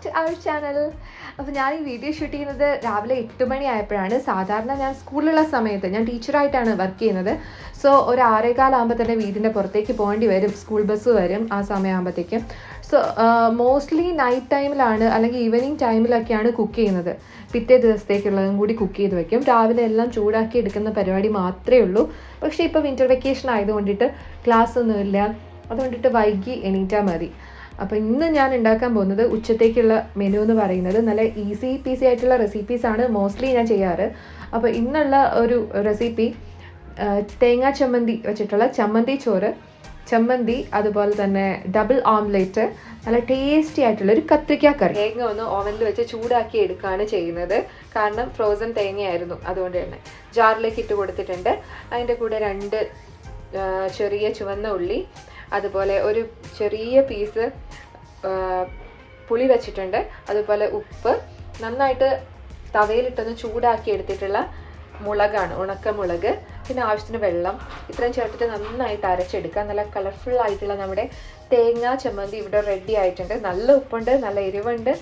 Back to our channel. അപ്പോൾ ഞാൻ ഈ വീഡിയോ ഷൂട്ട് ചെയ്യുന്നത് രാവിലെ 8 മണി ആയപ്പോഴാണ്. സാധാരണ ഞാൻ സ്കൂളിലുള്ള സമയത്ത് ഞാൻ ടീച്ചറായിട്ടാണ് വർക്ക് ചെയ്യുന്നത്. സോ ഒരു 6:15 ആകുമ്പോൾ തന്നെ വീടിൻ്റെ പുറത്തേക്ക് പോകേണ്ടി വരും, സ്കൂൾ ബസ് വരും ആ സമയമാകുമ്പോഴത്തേക്കും. സോ മോസ്റ്റ്ലി നൈറ്റ് ടൈമിലാണ് അല്ലെങ്കിൽ ഈവനിങ് ടൈമിലൊക്കെയാണ് കുക്ക് ചെയ്യുന്നത്. പിറ്റേ ദിവസത്തേക്കുള്ളതും കൂടി കുക്ക് ചെയ്ത് വെക്കും. രാവിലെ എല്ലാം ചൂടാക്കി എടുക്കുന്ന പരിപാടി മാത്രമേ ഉള്ളൂ. പക്ഷേ ഇപ്പോൾ വിൻ്റർ വെക്കേഷൻ ആയതുകൊണ്ടിട്ട് ക്ലാസ് ഒന്നുമില്ല, അതുകൊണ്ടിട്ട് വൈകി എണീറ്റാൽ മതി. അപ്പോൾ ഇന്ന് ഞാൻ ഉണ്ടാക്കാൻ പോകുന്നത് ഉച്ചത്തേക്കുള്ള മെനു എന്ന് പറയുന്നത് നല്ല ഈസി പീസി ആയിട്ടുള്ള റെസിപ്പീസാണ് മോസ്റ്റ്ലി ഞാൻ ചെയ്യാറ്. അപ്പോൾ ഇന്നുള്ള ഒരു റെസിപ്പി തേങ്ങാ ചമ്മന്തി വെച്ചിട്ടുള്ള ചമ്മന്തി ചോറ്, ചമ്മന്തി, അതുപോലെ തന്നെ ഡബിൾ ഓംലെറ്റ്, നല്ല ടേസ്റ്റി ആയിട്ടുള്ള ഒരു കത്രിക്ക കറി. തേങ്ങ ഒന്ന് ഓവനിൽ വെച്ച് ചൂടാക്കി എടുക്കുകയാണ് ചെയ്യുന്നത്. കാരണം ഫ്രോസൺ തേങ്ങയായിരുന്നു, അതുകൊണ്ട് തന്നെ ജാറിലേക്ക് ഇട്ട് കൊടുത്തിട്ടുണ്ട്. അതിൻ്റെ കൂടെ 2 ചെറിയ ചുവന്ന ഉള്ളി, അതുപോലെ ഒരു ചെറിയ പീസ് പുളി വെച്ചിട്ടുണ്ട്, അതുപോലെ ഉപ്പ്, നന്നായിട്ട് തവയിലിട്ടൊന്ന് ചൂടാക്കി എടുത്തിട്ടുള്ള മുളകാണ്, ഉണക്കമുളക്, പിന്നെ ആവശ്യത്തിന് വെള്ളം, ഇത്രയും ചേർത്തിട്ട് നന്നായിട്ട് അരച്ചെടുക്കുക. നല്ല കളർഫുൾ ആയിട്ടുള്ള നമ്മുടെ തേങ്ങാ ചമ്മന്തി ഇവിടെ റെഡി ആയിട്ടുണ്ട്. നല്ല ഉപ്പുണ്ട്, നല്ല എരിവുണ്ട്,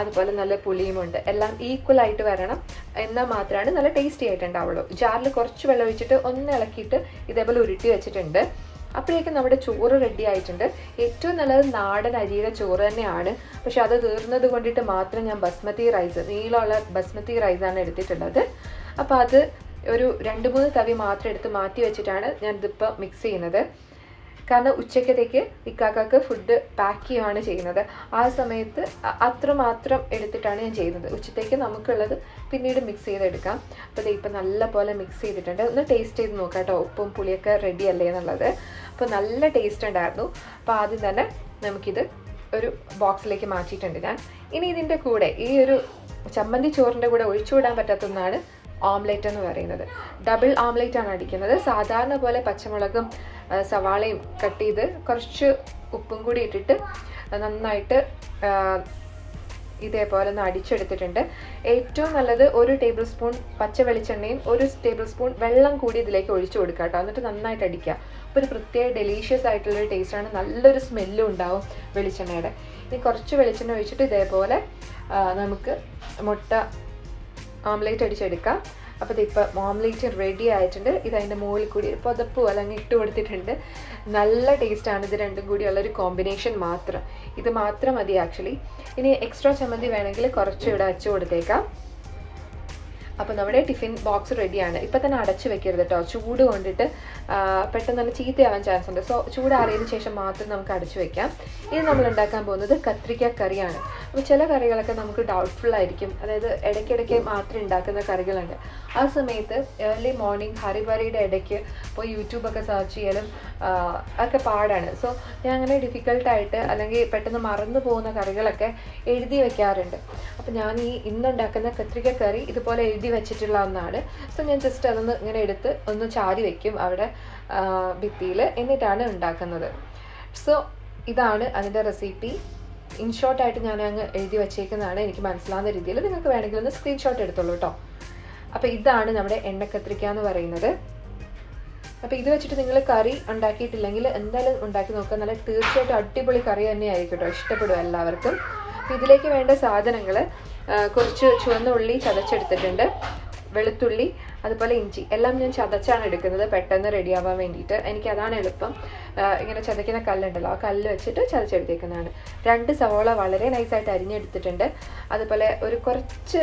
അതുപോലെ നല്ല പുളിയുമുണ്ട്. എല്ലാം ഈക്വൽ ആയിട്ട് വരണം, എന്നാൽ മാത്രമാണ് നല്ല ടേസ്റ്റി ആയിട്ടുണ്ടാവുള്ളൂ. ജാറിൽ കുറച്ച് വെള്ളം ഒഴിച്ചിട്ട് ഒന്ന് ഇളക്കിയിട്ട് ഇതേപോലെ ഉരുട്ടി വെച്ചിട്ടുണ്ട്. അപ്പോഴേക്കും നമ്മുടെ ചോറ് റെഡി ആയിട്ടുണ്ട്. ഏറ്റവും നല്ലത് നാടൻ അരിയുടെ ചോറ് തന്നെയാണ്. പക്ഷെ അത് തീർന്നത് കൊണ്ടിട്ട് മാത്രം ഞാൻ ബസ്മതി റൈസ്, നീളമുള്ള ബസ്മതി റൈസാണ് എടുത്തിട്ടുള്ളത്. അപ്പോൾ അത് ഒരു 2-3 തവി മാത്രം എടുത്ത് മാറ്റി വെച്ചിട്ടാണ് ഞാനിതിപ്പോൾ മിക്സ് ചെയ്യുന്നത്. കാരണം ഉച്ചക്കത്തേക്ക് ഇക്കാക്കക്ക് ഫുഡ് പാക്ക് ചെയ്യുകയാണ് ചെയ്യുന്നത്. ആ സമയത്ത് അത്രമാത്രം എടുത്തിട്ടാണ് ഞാൻ ചെയ്യുന്നത്. ഉച്ചത്തേക്ക് നമുക്കുള്ളത് പിന്നീട് മിക്സ് ചെയ്തെടുക്കാം. അപ്പോൾ ഇത് ഇപ്പം നല്ല പോലെ മിക്സ് ചെയ്തിട്ടുണ്ട്. ഒന്ന് ടേസ്റ്റ് ചെയ്ത് നോക്കാം കേട്ടോ, ഉപ്പും പുളിയൊക്കെ റെഡി അല്ലേ എന്നുള്ളത്. അപ്പോൾ നല്ല ടേസ്റ്റ് ഉണ്ടായിരുന്നു. അപ്പോൾ ആദ്യം തന്നെ നമുക്കിത് ഒരു ബോക്സിലേക്ക് മാറ്റിയിട്ടുണ്ട് ഞാൻ. ഇനി ഇതിൻ്റെ കൂടെ ഈ ഒരു ചമ്മന്തി ചോറിൻ്റെ കൂടെ ഒഴിച്ചുവിടാൻ പറ്റാത്ത ഒന്നാണ് ഓംലെറ്റ് എന്ന് പറയുന്നത്. ഡബിൾ ഓംലെറ്റ് ആണ് അടിക്കുന്നത്. സാധാരണ പോലെ പച്ചമുളകും സവാളയും കട്ട് ചെയ്ത് കുറച്ച് ഉപ്പും കൂടി ഇട്ടിട്ട് നന്നായിട്ട് ഇതേപോലെ ഒന്ന് അടിച്ചെടുത്തിട്ടുണ്ട്. ഏറ്റവും നല്ലത് 1 ടേബിൾ സ്പൂൺ പച്ച വെളിച്ചെണ്ണയും 1 ടേബിൾ സ്പൂൺ വെള്ളം കൂടി ഇതിലേക്ക് ഒഴിച്ചു കൊടുക്കുക കേട്ടോ. എന്നിട്ട് നന്നായിട്ട് അടിക്കുക. അപ്പോൾ ഒരു പ്രത്യേക ഡെലീഷ്യസ് ആയിട്ടുള്ളൊരു ടേസ്റ്റാണ്, നല്ലൊരു സ്മെല്ലും ഉണ്ടാവും വെളിച്ചെണ്ണയുടെ. ഇനി കുറച്ച് വെളിച്ചെണ്ണ ഒഴിച്ചിട്ട് ഇതേപോലെ നമുക്ക് മുട്ട ഓംലേറ്റ് അടിച്ചെടുക്കാം. അപ്പോൾ ഇതിപ്പോൾ ഓംലേറ്റ് റെഡി ആയിട്ടുണ്ട്. ഇതതിൻ്റെ മുകളിൽ കൂടി പുതപ്പ് അല്ലെങ്കിൽ ഇട്ട് കൊടുത്തിട്ടുണ്ട്. നല്ല ടേസ്റ്റാണ് ഇത് രണ്ടും കൂടിയുള്ളൊരു കോമ്പിനേഷൻ മാത്രം. ഇത് മാത്രം മതി ആക്ച്വലി. ഇനി എക്സ്ട്രാ ചമ്മന്തി വേണമെങ്കിൽ കുറച്ച് ഇവിടെ അച്ചു കൊടുത്തേക്കാം. അപ്പോൾ നമ്മുടെ ടിഫിൻ ബോക്സ് റെഡിയാണ്. ഇപ്പം തന്നെ അടച്ചു വെക്കരുത് കേട്ടോ, ചൂട് കൊണ്ടിട്ട് പെട്ടെന്ന് തന്നെ ചീത്തയാവാൻ ചാൻസ് ഉണ്ട്. സോ ചൂടാറിയതിന് ശേഷം മാത്രം നമുക്ക് അടച്ചു വെക്കാം. ഇനി നമ്മൾ ഉണ്ടാക്കാൻ പോകുന്നത് കത്രിക്ക കറിയാണ്. അപ്പോൾ ചില കറികളൊക്കെ നമുക്ക് ഡൗട്ട്ഫുൾ ആയിരിക്കും, അതായത് ഇടയ്ക്കിടയ്ക്ക് മാത്രം ഉണ്ടാക്കുന്ന കറികളുണ്ട്. ആ സമയത്ത് ഏർലി മോർണിംഗ് ഹരിബറിയുടെ ഇടയ്ക്ക് പോയി യൂട്യൂബൊക്കെ സെർച്ച് ചെയ്യാനും ഒക്കെ പാടാണ്. സോ ഞാൻ അങ്ങനെ ഡിഫിക്കൽട്ടായിട്ട് അല്ലെങ്കിൽ പെട്ടെന്ന് മറന്നു പോകുന്ന കറികളൊക്കെ എഴുതി വെക്കാറുണ്ട്. അപ്പോൾ ഞാൻ ഈ ഇന്നുണ്ടാക്കുന്ന കത്രിക്ക കറി ഇതുപോലെ എഴുതി വെച്ചിട്ടുള്ള ഒന്നാണ്. സോ ഞാൻ ജസ്റ്റ് അതൊന്ന് ഇങ്ങനെ എടുത്ത് ഒന്ന് ചാരി വെക്കും അവിടെ ഭിത്തിയിൽ, എന്നിട്ടാണ് ഉണ്ടാക്കുന്നത്. സോ ഇതാണ് അതിൻ്റെ റെസിപ്പി. ഇൻ ഷോർട്ടായിട്ട് ഞാൻ അങ്ങ് എഴുതി വെച്ചേക്കുന്നതാണ്, എനിക്ക് മനസ്സിലാവുന്ന രീതിയിൽ. നിങ്ങൾക്ക് വേണമെങ്കിൽ ഒന്ന് സ്ക്രീൻഷോട്ട് എടുത്തോളൂ കേട്ടോ. അപ്പോൾ ഇതാണ് നമ്മുടെ എണ്ണക്കത്രിക്ക എന്ന് പറയുന്നത്. അപ്പോൾ ഇത് വെച്ചിട്ട് നിങ്ങൾ കറി ഉണ്ടാക്കിയിട്ടില്ലെങ്കിൽ എന്തായാലും ഉണ്ടാക്കി നോക്കുക. നല്ല തീർച്ചയായിട്ടും അടിപൊളി കറി തന്നെയായിരിക്കും കേട്ടോ, ഇഷ്ടപ്പെടും എല്ലാവർക്കും. അപ്പോൾ ഇതിലേക്ക് വേണ്ട സാധനങ്ങൾ കുറച്ച് ചുവന്ന ഉള്ളി ചതച്ചെടുത്തിട്ടുണ്ട്, വെളുത്തുള്ളി, അതുപോലെ ഇഞ്ചി, എല്ലാം ഞാൻ ചതച്ചാണ് എടുക്കുന്നത് പെട്ടെന്ന് റെഡിയാവാൻ വേണ്ടിയിട്ട്. എനിക്ക് അതാണ് എളുപ്പം. ഇങ്ങനെ ചതയ്ക്കുന്ന കല്ലുണ്ടല്ലോ, ആ കല്ല് വെച്ചിട്ട് ചതച്ചെടുത്തേക്കുന്നതാണ്. 2 സവോള വളരെ നൈസായിട്ട് അരിഞ്ഞെടുത്തിട്ടുണ്ട്. അതുപോലെ ഒരു കുറച്ച്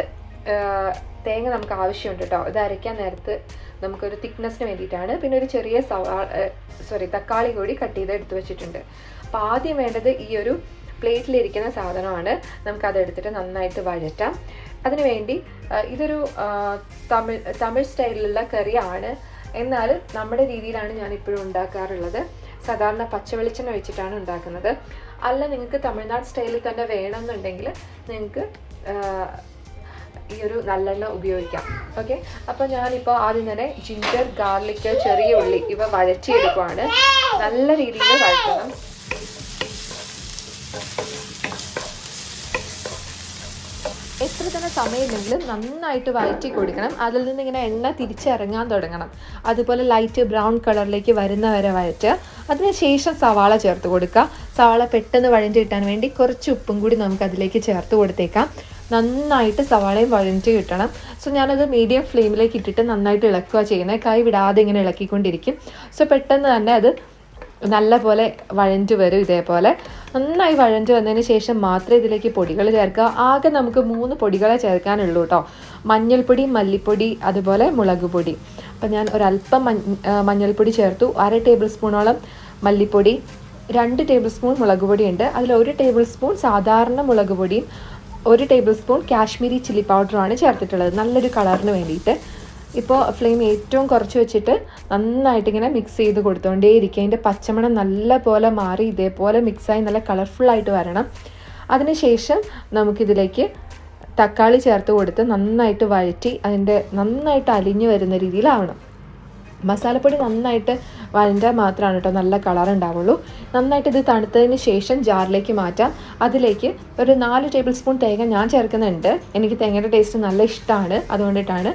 തേങ്ങ നമുക്ക് ആവശ്യമുണ്ട് കേട്ടോ, ഇത് അരയ്ക്കാൻ നേരത്ത് നമുക്കൊരു തിക്നെസ്സിന് വേണ്ടിയിട്ടാണ്. പിന്നെ ഒരു ചെറിയ തക്കാളി കൂടി കട്ട് ചെയ്ത് എടുത്ത് വെച്ചിട്ടുണ്ട്. അപ്പോൾ ആദ്യം വേണ്ടത് ഈ ഒരു പ്ലേറ്റിലിരിക്കുന്ന സാധനമാണ്. നമുക്കതെടുത്തിട്ട് നന്നായിട്ട് വഴറ്റാം. അതിനുവേണ്ടി ഇതൊരു തമിഴ് സ്റ്റൈലിലുള്ള കറിയാണ്, എന്നാൽ നമ്മുടെ രീതിയിലാണ് ഞാനിപ്പോഴും ഉണ്ടാക്കാറുള്ളത്. സാധാരണ പച്ചവെളിച്ചെണ്ണ വെച്ചിട്ടാണ് ഉണ്ടാക്കുന്നത്. അല്ല നിങ്ങൾക്ക് തമിഴ്നാട് സ്റ്റൈലിൽ തന്നെ വേണമെന്നുണ്ടെങ്കിൽ നിങ്ങൾക്ക് ഈ ഒരു നല്ലെണ്ണ ഉപയോഗിക്കാം. ഓക്കെ, അപ്പോൾ ഞാനിപ്പോൾ ആദ്യം തന്നെ ജിഞ്ചർ, ഗാർലിക്, ചെറിയ ഉള്ളി ഇവ വഴറ്റിയെടുക്കുവാണ്. നല്ല രീതിയിൽ വഴറ്റണം. അത്ര തന്നെ സമയമില്ലെങ്കിലും നന്നായിട്ട് വഴറ്റി കൊടുക്കണം. അതിൽ നിന്ന് ഇങ്ങനെ എണ്ണ തിരിച്ചിറങ്ങാൻ തുടങ്ങണം. അതുപോലെ ലൈറ്റ് ബ്രൗൺ കളറിലേക്ക് വരുന്ന വരെ വഴറ്റുക. അതിനുശേഷം സവാള ചേർത്ത് കൊടുക്കുക. സവാള പെട്ടെന്ന് വഴറ്റി കിട്ടാൻ വേണ്ടി കുറച്ച് ഉപ്പും കൂടി നമുക്ക് അതിലേക്ക് ചേർത്ത് കൊടുത്തേക്കാം. നന്നായിട്ട് സവാളയും വഴറ്റി കിട്ടണം. സോ ഞാനത് മീഡിയം ഫ്ലെയിമിലേക്ക് ഇട്ടിട്ട് നന്നായിട്ട് ഇളക്കുക ചെയ്യുന്നത്. കൈ വിടാതെ ഇങ്ങനെ ഇളക്കിക്കൊണ്ടിരിക്കും. സോ പെട്ടെന്ന് തന്നെ അത് നല്ല പോലെ വഴഞ്ഞു വരും. ഇതേപോലെ നന്നായി വഴഞ്ഞു വന്നതിന് ശേഷം മാത്രമേ ഇതിലേക്ക് പൊടികൾ ചേർക്കുക. ആകെ നമുക്ക് 3 പൊടികളെ ചേർക്കാനുള്ളൂ കേട്ടോ. മഞ്ഞൾപ്പൊടി, മല്ലിപ്പൊടി, അതുപോലെ മുളക് പൊടി. അപ്പം ഞാൻ ഒരല്പം മഞ്ഞൾപ്പൊടി ചേർത്തു. 1/2 ടേബിൾ സ്പൂണോളം മല്ലിപ്പൊടി, 2 ടേബിൾ സ്പൂൺ മുളക് പൊടിയുണ്ട്. അതിൽ 1 ടേബിൾ സ്പൂൺ സാധാരണ മുളക് പൊടിയും 1 ടേബിൾ സ്പൂൺ കാശ്മീരി ചില്ലി പൗഡറുമാണ് ചേർത്തിട്ടുള്ളത്, നല്ലൊരു കളറിന് വേണ്ടിയിട്ട്. ഇപ്പോൾ ഫ്ലെയിം ഏറ്റവും കുറച്ച് വെച്ചിട്ട് നന്നായിട്ടിങ്ങനെ മിക്സ് ചെയ്ത് കൊടുത്തുകൊണ്ടേയിരിക്കുക. അതിൻ്റെ പച്ചമണം നല്ല പോലെ മാറി ഇതേപോലെ മിക്സായി നല്ല കളർഫുള്ളായിട്ട് വരണം. അതിനുശേഷം നമുക്കിതിലേക്ക് തക്കാളി ചേർത്ത് കൊടുത്ത് നന്നായിട്ട് വഴറ്റി അതിൻ്റെ നന്നായിട്ട് അലിഞ്ഞു വരുന്ന രീതിയിലാവണം. മസാലപ്പൊടി നന്നായിട്ട് വഴറ്റാൽ മാത്രമാണ് കേട്ടോ നല്ല കളർ ഉണ്ടാവുള്ളൂ. നന്നായിട്ട് ഇത് തണുത്തതിന് ശേഷം ജാറിലേക്ക് മാറ്റാം. അതിലേക്ക് ഒരു 4 ടേബിൾ സ്പൂൺ തേങ്ങ ഞാൻ ചേർക്കുന്നുണ്ട്. എനിക്ക് തേങ്ങയുടെ ടേസ്റ്റ് നല്ല ഇഷ്ടമാണ്, അതുകൊണ്ടിട്ടാണ്.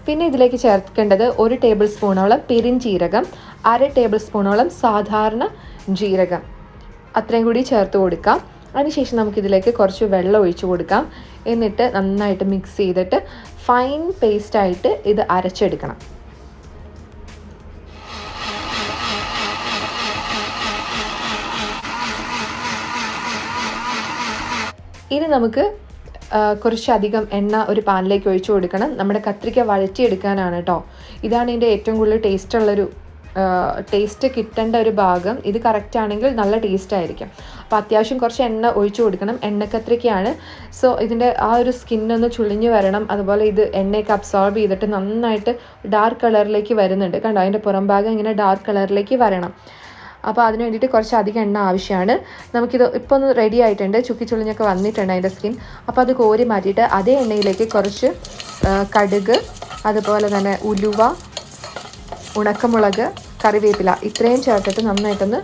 പിന്നെ ഇതിലേക്ക് ചേർക്കേണ്ടത് 1 ടേബിൾ സ്പൂണോളം പെരിഞ്ജീരകം, 1/2 ടേബിൾ സ്പൂണോളം സാധാരണ ജീരകം, അത്രയും കൂടി ചേർത്ത് കൊടുക്കാം. അതിനുശേഷം നമുക്കിതിലേക്ക് കുറച്ച് വെള്ളം ഒഴിച്ചു കൊടുക്കാം. എന്നിട്ട് നന്നായിട്ട് മിക്സ് ചെയ്തിട്ട് ഫൈൻ പേസ്റ്റായിട്ട് ഇത് അരച്ചെടുക്കണം. ഇനി നമുക്ക് കുറച്ചധികം എണ്ണ ഒരു പാനിലേക്ക് ഒഴിച്ചു കൊടുക്കണം. നമ്മുടെ കത്രിക്ക വഴറ്റിയെടുക്കാനാണ് കേട്ടോ. ഇതാണ് ഇതിൻ്റെ ഏറ്റവും കൂടുതൽ ടേസ്റ്റ് കിട്ടേണ്ട ഒരു ഭാഗം. ഇത് കറക്റ്റ് ആണെങ്കിൽ നല്ല ടേസ്റ്റ് ആയിരിക്കും. അപ്പോൾ അത്യാവശ്യം കുറച്ച് എണ്ണ ഒഴിച്ചു കൊടുക്കണം. എണ്ണക്കത്രിക്കയാണ്. സോ ഇതിൻ്റെ ആ ഒരു സ്കിന്നൊന്ന് ചുളിഞ്ഞ് വരണം. അതുപോലെ ഇത് എണ്ണയൊക്കെ അബ്സോർബ് ചെയ്തിട്ട് നന്നായിട്ട് ഡാർക്ക് കളറിലേക്ക് വരുന്നുണ്ട്. കണ്ടോ, അതിൻ്റെ പുറം ഭാഗം ഇങ്ങനെ ഡാർക്ക് കളറിലേക്ക് വരണം. അപ്പോൾ അതിന് വേണ്ടിയിട്ട് കുറച്ചധികം എണ്ണ ആവശ്യമാണ്. നമുക്കിത് ഇപ്പോൾ ഒന്ന് റെഡി ആയിട്ടുണ്ട്. ചുക്കിച്ചുളിഞ്ഞൊക്കെ വന്നിട്ടുണ്ട് അതിൻ്റെ സ്കിൻ. അപ്പോൾ അത് കോരി മാറ്റിയിട്ട് അതേ എണ്ണയിലേക്ക് കുറച്ച് കടുക്, അതുപോലെ തന്നെ ഉലുവ, ഉണക്കമുളക്, കറിവേപ്പില ഇത്രയും ചേർത്തിട്ട് നന്നായിട്ടൊന്ന്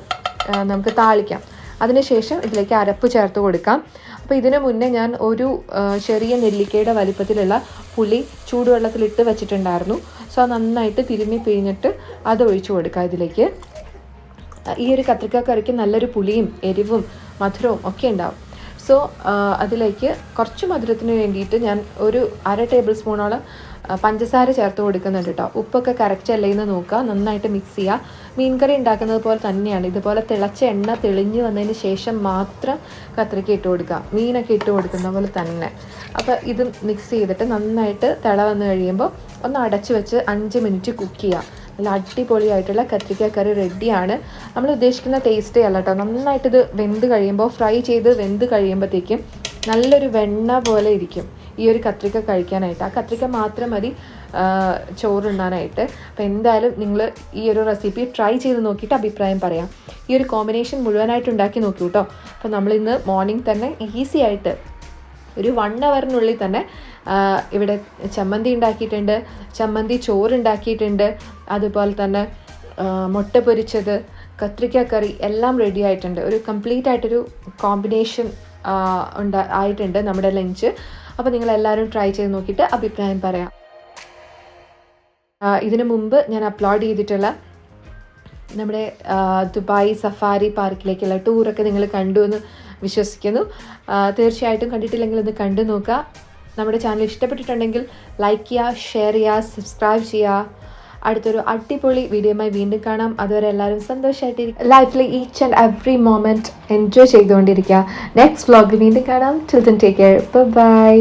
നമുക്ക് താളിക്കാം. അതിനുശേഷം ഇതിലേക്ക് അരപ്പ് ചേർത്ത് കൊടുക്കാം. അപ്പോൾ ഇതിനു മുന്നേ ഞാൻ ഒരു ചെറിയ നെല്ലിക്കയുടെ വലിപ്പത്തിലുള്ള പുളി ചൂടുവെള്ളത്തിലിട്ട് വെച്ചിട്ടുണ്ടായിരുന്നു. സോ നന്നായിട്ട് തിരുമ്മി പിഴിഞ്ഞിട്ട് അത് ഒഴിച്ചു കൊടുക്കാം ഇതിലേക്ക്. ഈ ഒരു കത്രിക്ക കറിക്ക് നല്ലൊരു പുളിയും എരിവും മധുരവും ഒക്കെ ഉണ്ടാവും. സോ അതിലേക്ക് കുറച്ച് മധുരത്തിന് വേണ്ടിയിട്ട് ഞാൻ ഒരു 1/2 ടേബിൾ സ്പൂണോളം പഞ്ചസാര ചേർത്ത് കൊടുക്കുന്നുണ്ട് കേട്ടോ. ഉപ്പൊക്കെ കറക്റ്റ് അല്ലേ എന്ന് നോക്കുക. നന്നായിട്ട് മിക്സ് ചെയ്യുക. മീൻകറി ഉണ്ടാക്കുന്നത് പോലെ തന്നെയാണ്. ഇതുപോലെ തിളച്ച എണ്ണ തെളിഞ്ഞ് വന്നതിന് ശേഷം മാത്രം കത്രിക്ക ഇട്ട് കൊടുക്കുക. മീനൊക്കെ ഇട്ട് കൊടുക്കുന്ന പോലെ തന്നെ. അപ്പോൾ ഇത് മിക്സ് ചെയ്തിട്ട് നന്നായിട്ട് തിള വന്ന് കഴിയുമ്പോൾ ഒന്ന് അടച്ചു വെച്ച് 5 മിനിറ്റ് കുക്ക് ചെയ്യുക. നല്ല അടിപൊളിയായിട്ടുള്ള കത്രിക്ക കറി റെഡിയാണ്. നമ്മൾ ഉദ്ദേശിക്കുന്ന ടേസ്റ്റേ അല്ല കേട്ടോ. നന്നായിട്ടിത് വെന്ത് കഴിയുമ്പോൾ ഫ്രൈ ചെയ്ത് വെന്ത് കഴിയുമ്പോഴത്തേക്കും നല്ലൊരു വെണ്ണ പോലെ ഇരിക്കും ഈ ഒരു കത്രിക്ക കഴിക്കാനായിട്ട്. ആ കത്രിക്ക മാത്രം മതി ചോറുണ്ണാനായിട്ട്. അപ്പോൾ എന്തായാലും നിങ്ങൾ ഈ ഒരു റെസിപ്പി ട്രൈ ചെയ്ത് നോക്കിയിട്ട് അഭിപ്രായം പറയാം. ഈ ഒരു കോമ്പിനേഷൻ മുഴുവനായിട്ട് ഉണ്ടാക്കി നോക്കൂ കേട്ടോ. അപ്പോൾ നമ്മളിന്ന് മോർണിംഗ് തന്നെ ഈസി ആയിട്ട് ഒരു 1 അവറിനുള്ളിൽ തന്നെ ഇവിടെ ചമ്മന്തി ഉണ്ടാക്കിയിട്ടുണ്ട്, ചമ്മന്തി ചോറുണ്ടാക്കിയിട്ടുണ്ട്, അതുപോലെ തന്നെ മുട്ട പൊരിച്ചത്, കത്രിക്ക കറി എല്ലാം റെഡി ആയിട്ടുണ്ട്. ഒരു കംപ്ലീറ്റ് ആയിട്ടൊരു കോമ്പിനേഷൻ ആയിട്ടുണ്ട് നമ്മുടെ ലഞ്ച്. അപ്പോൾ നിങ്ങളെല്ലാവരും ട്രൈ ചെയ്ത് നോക്കിയിട്ട് അഭിപ്രായം പറയാം. ഇതിനു മുമ്പ് ഞാൻ അപ്ലോഡ് ചെയ്തിട്ടുള്ള നമ്മുടെ ദുബായ് സഫാരി പാർക്കിലേക്കുള്ള ടൂറൊക്കെ നിങ്ങൾ കണ്ടു എന്ന് വിശ്വസിക്കുന്നു. തീർച്ചയായിട്ടും കണ്ടിട്ടില്ലെങ്കിൽ ഒന്ന് കണ്ടു നോക്കുക. നമ്മുടെ ചാനൽ ഇഷ്ടപ്പെട്ടിട്ടുണ്ടെങ്കിൽ ലൈക്ക് ചെയ്യുക, ഷെയർ ചെയ്യുക, സബ്സ്ക്രൈബ് ചെയ്യുക. അടുത്തൊരു അടിപൊളി വീഡിയോയുമായി വീണ്ടും കാണാം. അതുവരെ എല്ലാവരും സന്തോഷമായിട്ടിരിക്കുക. ലൈഫിലെ each and every moment enjoy ചെയ്തുകൊണ്ടിരിക്കുക. നെക്സ്റ്റ് വ്ലോഗിൽ വീണ്ടും കാണാം. Till then take care. By.